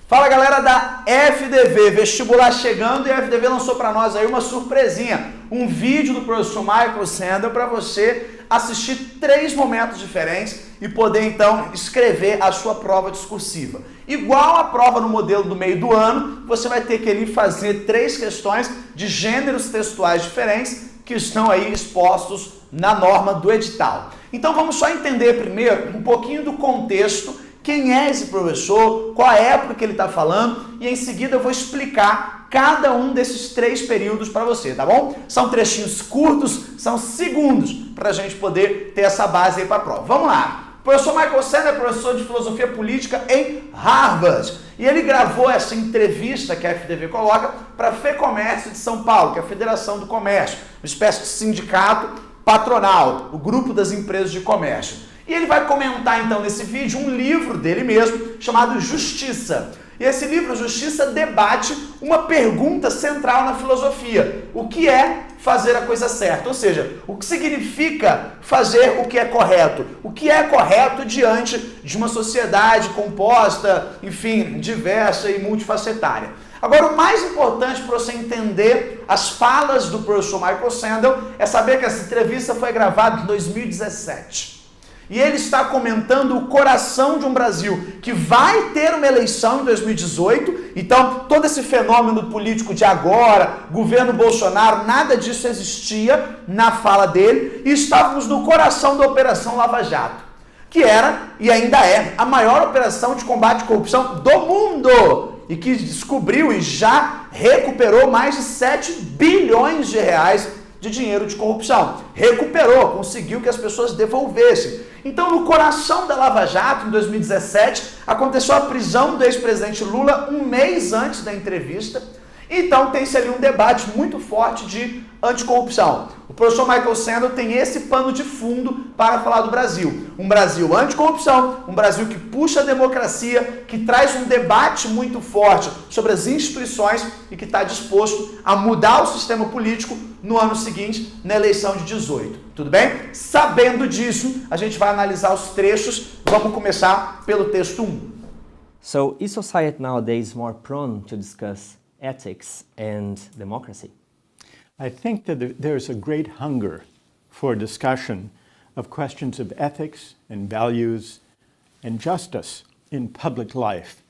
Fala galera da FDV, vestibular chegando e a FDV lançou para nós aí uma surpresinha, um vídeo do professor Michael Sandel para você assistir 3 momentos diferentes e poder então escrever a sua prova discursiva. Igual a prova no modelo do meio do ano, você vai ter que ali fazer 3 questões de gêneros textuais diferentes que estão aí expostos na norma do edital. Então vamos só entender primeiro um pouquinho do contexto. Quem é esse professor, qual a época que ele está falando e em seguida eu vou explicar cada um desses 3 períodos para você, tá bom? São trechinhos curtos, são segundos para a gente poder ter essa base aí para a prova. Vamos lá! O professor Michael Sandel é professor de filosofia política em Harvard e ele gravou essa entrevista que a FDV coloca para a FEComércio de São Paulo, que é a Federação do Comércio, uma espécie de sindicato patronal, o grupo das empresas de comércio. E ele vai comentar então nesse vídeo um livro dele mesmo chamado Justiça. E esse livro, Justiça, debate uma pergunta central na filosofia. O que é fazer a coisa certa? Ou seja, o que significa fazer o que é correto? O que é correto diante de uma sociedade composta, enfim, diversa e multifacetária. Agora, o mais importante para você entender as falas do professor Michael Sandel é saber que essa entrevista foi gravada em 2017. E ele está comentando o coração de um Brasil que vai ter uma eleição em 2018. Então, todo esse fenômeno político de agora, governo Bolsonaro, nada disso existia na fala dele. E estávamos no coração da Operação Lava Jato, que era e ainda é a maior operação de combate à corrupção do mundo. E que descobriu e já recuperou mais de 7 bilhões de reais de dinheiro de corrupção. Recuperou, conseguiu que as pessoas devolvessem. Então, no coração da Lava Jato, em 2017, aconteceu a prisão do ex-presidente Lula um mês antes da entrevista. Então, tem-se ali um debate muito forte de anticorrupção. O professor Michael Sandel tem esse pano de fundo para falar do Brasil. Um Brasil anticorrupção, um Brasil que puxa a democracia, que traz um debate muito forte sobre as instituições e que está disposto a mudar o sistema político no ano seguinte, na eleição de 18. Tudo bem? Sabendo disso, a gente vai analisar os trechos. Vamos começar pelo texto 1. So, is society nowadays more prone to discuss ethics and democracy? I think that there's a great hunger for discussion of questions of ethics and values and justice in public life.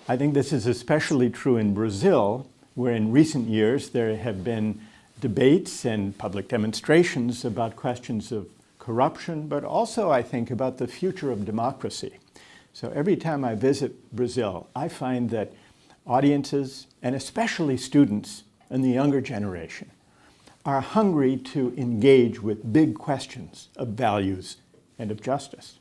I think this is especially true in Brazil, where in recent years there have been debates and public demonstrations about questions of corruption, but also I think about the future of democracy. So every time I visit Brazil, I find that audiences, and especially students in the younger generation, are hungry to engage with big questions of values and of justice.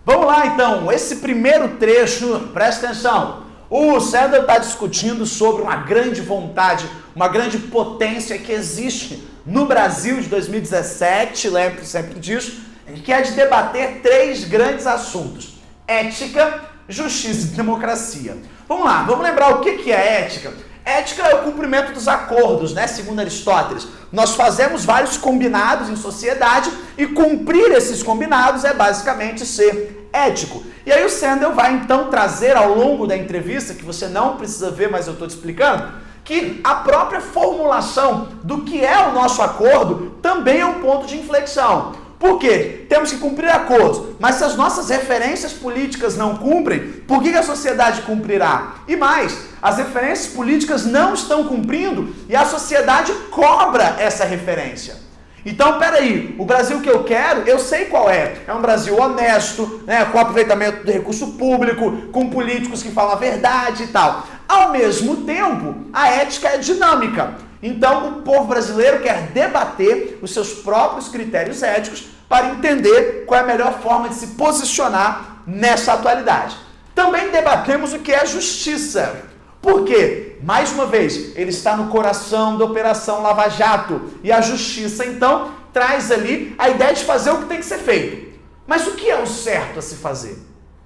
Vamos lá então, esse primeiro trecho, presta atenção. O Sandel está discutindo sobre uma grande vontade, uma grande potência que existe no Brasil de 2017, lembre sempre disso, que é de debater 3 grandes assuntos: ética, justiça e democracia. Vamos lá, vamos lembrar o que é ética. Ética é o cumprimento dos acordos, né? Segundo Aristóteles. Nós fazemos vários combinados em sociedade e cumprir esses combinados é basicamente ser ético. E aí o Sandel vai então trazer ao longo da entrevista, que você não precisa ver, mas eu estou te explicando, que a própria formulação do que é o nosso acordo também é um ponto de inflexão. Por quê? Temos que cumprir acordos, mas se as nossas referências políticas não cumprem, por que a sociedade cumprirá? E mais, as referências políticas não estão cumprindo e a sociedade cobra essa referência. Então, peraí, o Brasil que eu quero, eu sei qual é. É um Brasil honesto, né, com aproveitamento do recurso público, com políticos que falam a verdade e tal. Ao mesmo tempo, a ética é dinâmica. Então, o povo brasileiro quer debater os seus próprios critérios éticos para entender qual é a melhor forma de se posicionar nessa atualidade. Também debatemos o que é justiça. Por quê? Mais uma vez, ele está no coração da Operação Lava Jato. E a justiça, então, traz ali a ideia de fazer o que tem que ser feito. Mas o que é o certo a se fazer?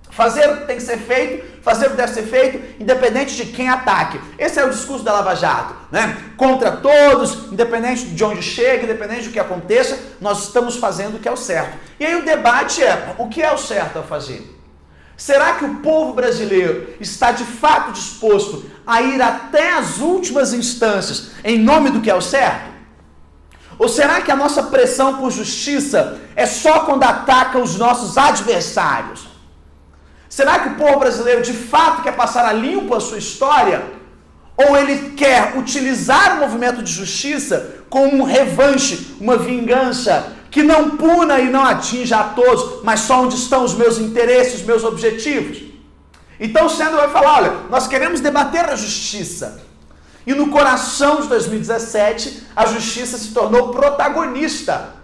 Fazer o que tem que ser feito, fazer o que deve ser feito, independente de quem ataque. Esse é o discurso da Lava Jato, né? Contra todos, independente de onde chega, independente do que aconteça, nós estamos fazendo o que é o certo. E aí o debate é, o que é o certo a fazer? Será que o povo brasileiro está de fato disposto a ir até as últimas instâncias em nome do que é o certo? Ou será que a nossa pressão por justiça é só quando ataca os nossos adversários? Será que o povo brasileiro de fato quer passar a limpo a sua história? Ou ele quer utilizar o movimento de justiça como um revanche, uma vingança, que não puna e não atinja a todos, mas só onde estão os meus interesses, os meus objetivos? Então o Sandel vai falar, olha, nós queremos debater a justiça. E no coração de 2017, a justiça se tornou protagonista.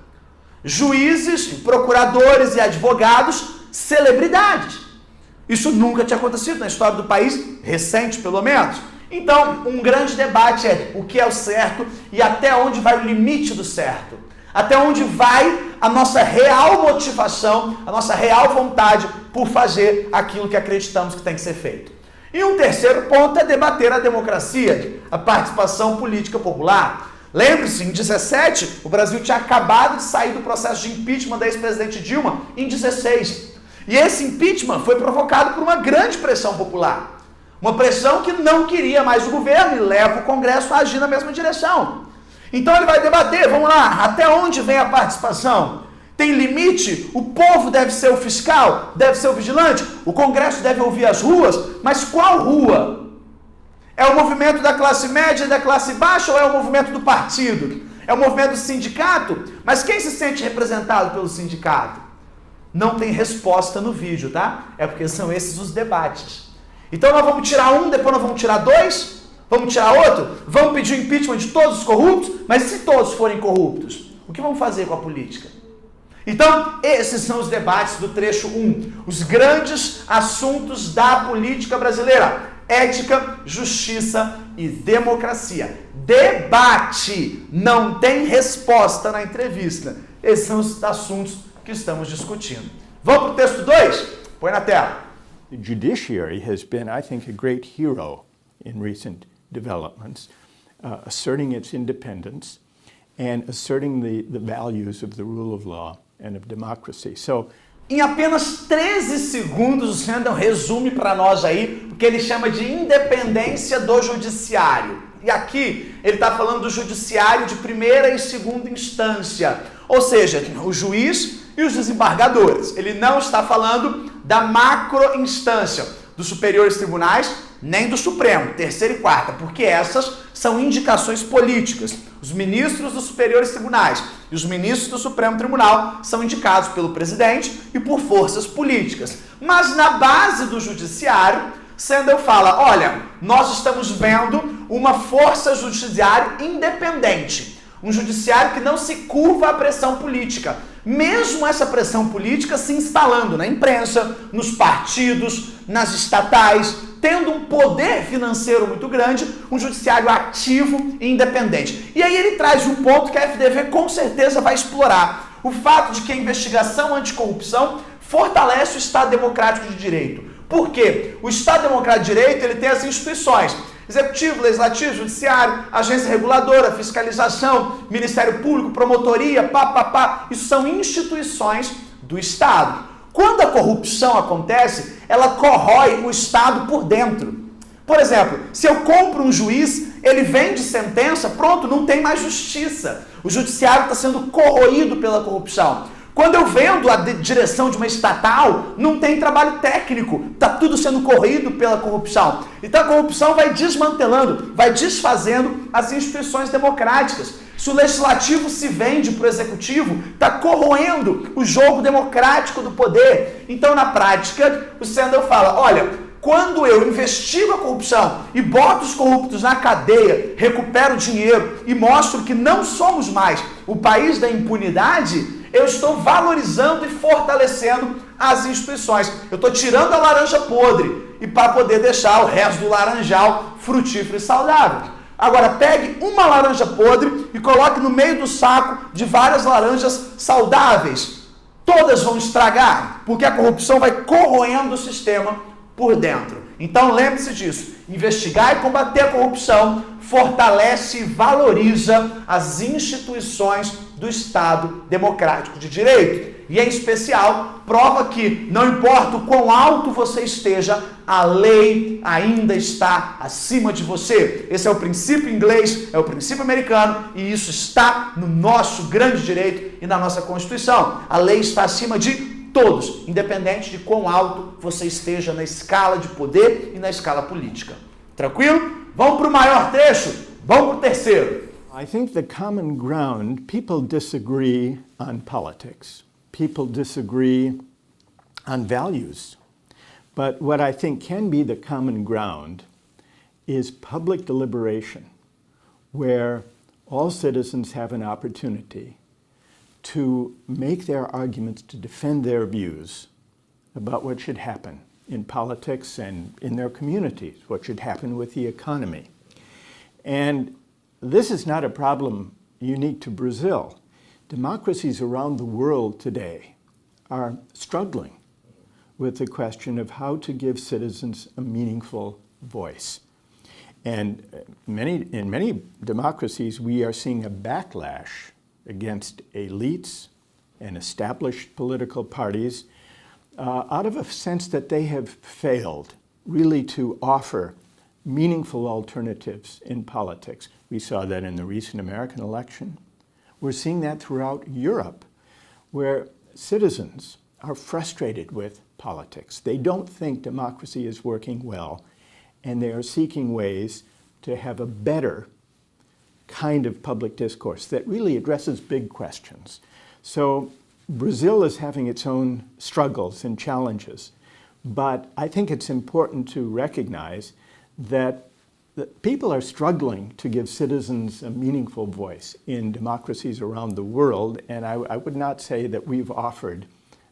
Juízes, procuradores e advogados, celebridades. Isso nunca tinha acontecido na história do país, recente pelo menos. Então, um grande debate é o que é o certo e até onde vai o limite do certo. Até onde vai a nossa real motivação, a nossa real vontade por fazer aquilo que acreditamos que tem que ser feito. E um terceiro ponto é debater a democracia, a participação política popular. Lembre-se, em 2017, o Brasil tinha acabado de sair do processo de impeachment da ex-presidente Dilma em 2016. E esse impeachment foi provocado por uma grande pressão popular. Uma pressão que não queria mais o governo e leva o Congresso a agir na mesma direção. Então ele vai debater, vamos lá, até onde vem a participação? Tem limite? O povo deve ser o fiscal? Deve ser o vigilante? O Congresso deve ouvir as ruas? Mas qual rua? É o movimento da classe média e da classe baixa ou é o movimento do partido? É o movimento do sindicato? Mas quem se sente representado pelo sindicato? Não tem resposta no vídeo, tá? É porque são esses os debates. Então nós vamos tirar um, depois nós vamos tirar dois, vamos tirar outro, vamos pedir o impeachment de todos os corruptos, mas e se todos forem corruptos? O que vamos fazer com a política? Então, esses são os debates do trecho 1, os grandes assuntos da política brasileira: ética, justiça e democracia. Debate, não tem resposta na entrevista. Esses são os assuntos que estamos discutindo. Vamos para o texto 2? Põe na tela. The judiciary has been, I think, a great hero in recent developments, asserting its independence and asserting the values of the rule of law and of democracy. So, em apenas 13 segundos, o Sandel resume para nós aí o que ele chama de independência do judiciário. E aqui ele está falando do judiciário de primeira e segunda instância, ou seja, o juiz e os desembargadores. Ele não está falando da macro-instância, dos superiores tribunais, nem do Supremo, terceira e quarta, porque essas são indicações políticas. Os ministros dos superiores tribunais e os ministros do Supremo Tribunal são indicados pelo presidente e por forças políticas. Mas na base do judiciário, Sandel fala, olha, nós estamos vendo uma força judiciária independente, um judiciário que não se curva à pressão política, mesmo essa pressão política se instalando na imprensa, nos partidos, nas estatais, tendo um poder financeiro muito grande, um judiciário ativo e independente. E aí ele traz um ponto que a FDV com certeza vai explorar, o fato de que a investigação anticorrupção fortalece o Estado Democrático de Direito. Por quê? O Estado Democrático de Direito ele tem as instituições: Executivo, Legislativo, Judiciário, Agência Reguladora, Fiscalização, Ministério Público, Promotoria, Isso são instituições do Estado. Quando a corrupção acontece, ela corrói o Estado por dentro. Por exemplo, se eu compro um juiz, ele vende sentença, pronto, não tem mais justiça. O judiciário está sendo corroído pela corrupção. Quando eu vendo a direção de uma estatal, não tem trabalho técnico, está tudo sendo corrido pela corrupção. Então a corrupção vai desmantelando, vai desfazendo as instituições democráticas. Se o legislativo se vende para o executivo, está corroendo o jogo democrático do poder. Então, na prática, o Sandel fala, olha, quando eu investigo a corrupção e boto os corruptos na cadeia, recupero o dinheiro e mostro que não somos mais o país da impunidade, eu estou valorizando e fortalecendo as instituições. Eu estou tirando a laranja podre e para poder deixar o resto do laranjal frutífero e saudável. Agora pegue uma laranja podre e coloque no meio do saco de várias laranjas saudáveis. Todas vão estragar, porque a corrupção vai corroendo o sistema por dentro. Então lembre-se disso. Investigar e combater a corrupção fortalece e valoriza as instituições do Estado Democrático de Direito. E, em especial, prova que, não importa o quão alto você esteja, a lei ainda está acima de você. Esse é o princípio inglês, é o princípio americano, e isso está no nosso grande direito e na nossa Constituição. A lei está acima de todos, independente de quão alto você esteja na escala de poder e na escala política. Tranquilo? Vamos para o maior trecho? Vamos para o terceiro. I think the common ground, people disagree on politics. People disagree on values. But what I think can be the common ground is public deliberation, where all citizens have an opportunity to make their arguments, to defend their views about what should happen in politics and in their communities, what should happen with the economy. And this is not a problem unique to Brazil. Democracies around the world today are struggling with the question of how to give citizens a meaningful voice. And in many democracies, we are seeing a backlash against elites and established political parties out of a sense that they have failed really to offer meaningful alternatives in politics. We saw that in the recent American election. We're seeing that throughout Europe, where citizens are frustrated with politics. They don't think democracy is working well, and they are seeking ways to have a better kind of public discourse that really addresses big questions. So Brazil is having its own struggles and challenges, but I think it's important to recognize that people are struggling to give citizens a meaningful voice in democracies around the world, and I would not say that we've offered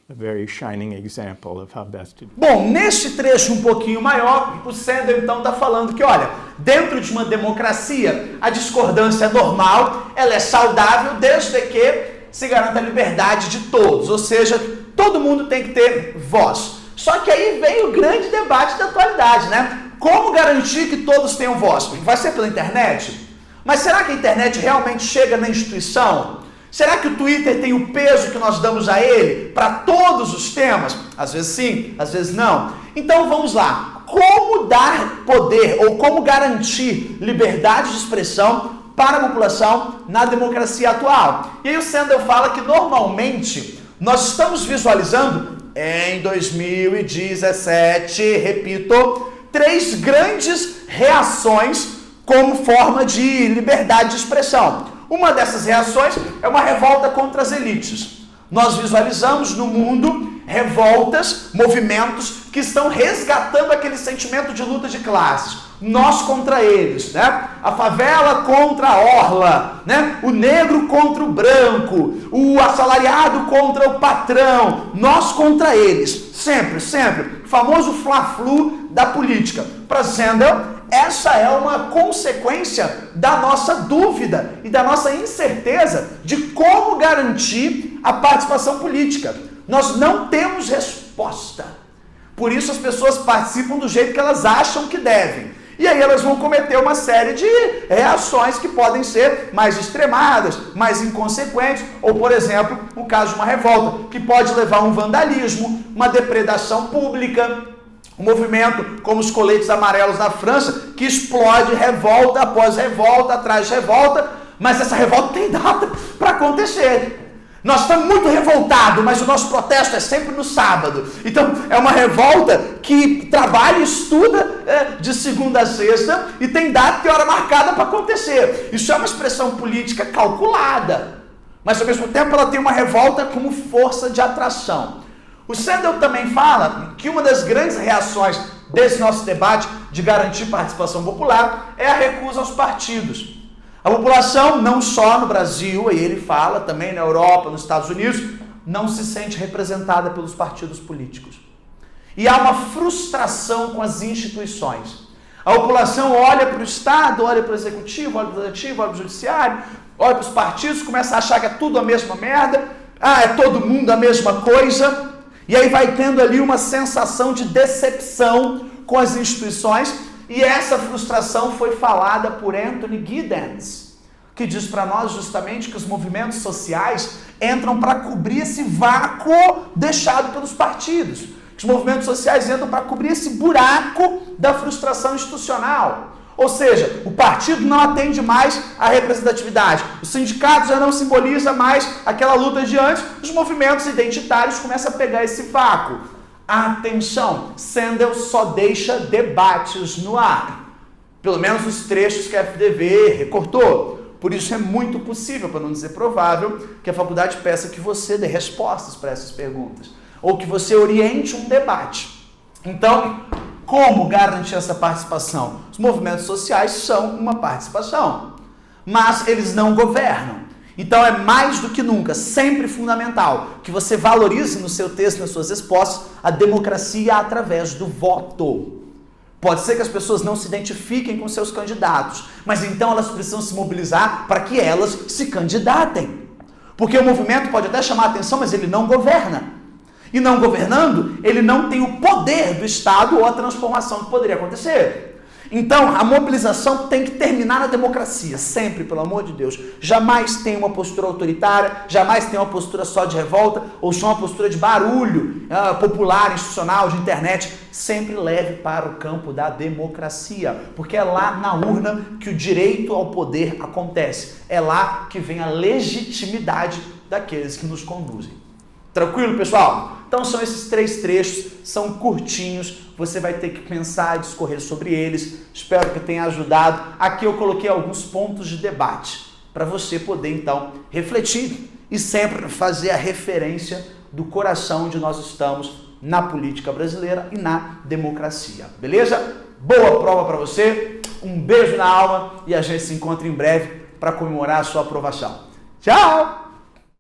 a very shining example of how best to do. Bom, neste trecho um pouquinho maior, o Sandel então está falando que, olha, dentro de uma democracia, a discordância é normal, ela é saudável, desde que se garanta a liberdade de todos, ou seja, todo mundo tem que ter voz. Só que aí vem o grande debate da atualidade, né? Como garantir que todos tenham voz? Vai ser pela internet? Mas será que a internet realmente chega na instituição? Será que o Twitter tem o peso que nós damos a ele para todos os temas? Às vezes sim, às vezes não. Então vamos lá. Como dar poder ou como garantir liberdade de expressão para a população na democracia atual? E aí o Sandel fala que normalmente nós estamos visualizando em 2017, repito, 3 grandes reações como forma de liberdade de expressão. Uma dessas reações é uma revolta contra as elites. Nós visualizamos no mundo revoltas, movimentos que estão resgatando aquele sentimento de luta de classes. Nós contra eles, né? A favela contra a orla, né? O negro contra o branco, o assalariado contra o patrão. Nós contra eles. Sempre, sempre. O famoso fla-flu da política. Para Sandel, essa é uma consequência da nossa dúvida e da nossa incerteza de como garantir a participação política. Nós não temos resposta. Por isso as pessoas participam do jeito que elas acham que devem. E aí elas vão cometer uma série de reações que podem ser mais extremadas, mais inconsequentes, ou, por exemplo, o caso de uma revolta, que pode levar a um vandalismo, uma depredação pública, um movimento como os coletes amarelos na França, que explode revolta após revolta, atrás de revolta, mas essa revolta tem data para acontecer. Nós estamos muito revoltados, mas o nosso protesto é sempre no sábado. Então, é uma revolta que trabalha e estuda de segunda a sexta e tem data e hora marcada para acontecer. Isso é uma expressão política calculada, mas ao mesmo tempo ela tem uma revolta como força de atração. O Sandel também fala que uma das grandes reações desse nosso debate de garantir participação popular é a recusa aos partidos. A população, não só no Brasil, e ele fala também na Europa, nos Estados Unidos, não se sente representada pelos partidos políticos. E há uma frustração com as instituições. A população olha para o Estado, olha para o Executivo, olha para o Legislativo, olha para o Judiciário, olha para os partidos, começa a achar que é tudo a mesma merda, é todo mundo a mesma coisa, e aí vai tendo ali uma sensação de decepção com as instituições. E essa frustração foi falada por Anthony Giddens, que diz para nós justamente que os movimentos sociais entram para cobrir esse vácuo deixado pelos partidos. Os movimentos sociais entram para cobrir esse buraco da frustração institucional. Ou seja, o partido não atende mais à representatividade, o sindicato já não simboliza mais aquela luta de antes, os movimentos identitários começam a pegar esse vácuo. Atenção, Sandel só deixa debates no ar, pelo menos os trechos que a FDV recortou. Por isso é muito possível, para não dizer provável, que a faculdade peça que você dê respostas para essas perguntas, ou que você oriente um debate. Então, como garantir essa participação? Os movimentos sociais são uma participação, mas eles não governam. Então é mais do que nunca, sempre fundamental, que você valorize no seu texto, nas suas respostas, a democracia através do voto. Pode ser que as pessoas não se identifiquem com seus candidatos, mas então elas precisam se mobilizar para que elas se candidatem. Porque o movimento pode até chamar a atenção, mas ele não governa. E não governando, ele não tem o poder do Estado ou a transformação que poderia acontecer. Então, a mobilização tem que terminar na democracia, sempre, pelo amor de Deus. Jamais tem uma postura autoritária, jamais tem uma postura só de revolta, ou só uma postura de barulho popular, institucional, de internet. Sempre leve para o campo da democracia, porque é lá na urna que o direito ao poder acontece. É lá que vem a legitimidade daqueles que nos conduzem. Tranquilo, pessoal? Então são esses 3 trechos, são curtinhos, você vai ter que pensar e discorrer sobre eles. Espero que tenha ajudado. Aqui eu coloquei alguns pontos de debate para você poder então refletir e sempre fazer a referência do coração onde nós estamos na política brasileira e na democracia. Beleza? Boa prova para você, um beijo na alma e a gente se encontra em breve para comemorar a sua aprovação. Tchau!